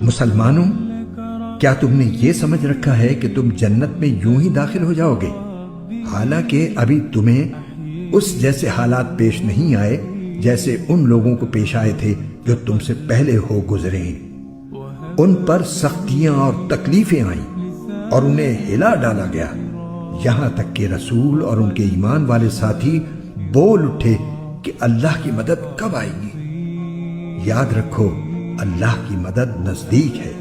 मुसलमानों, क्या तुमने ये समझ रखा है कि तुम जन्नत में यूं ही दाखिल हो जाओगे, हालांकि अभी तुम्हें उस जैसे हालात पेश नहीं आए जैसे उन लोगों को पेश आए थे जो तुमसे पहले हो गुजरे। उन पर सख्तियां और तकलीफें आईं और उन्हें हिला डाला गया, यहां तक कि रसूल और उनके ईमान वाले साथी बोल उठे कि अल्लाह की मदद कब आएगी। याद रखो, अल्लाह की मदद नजदीक है।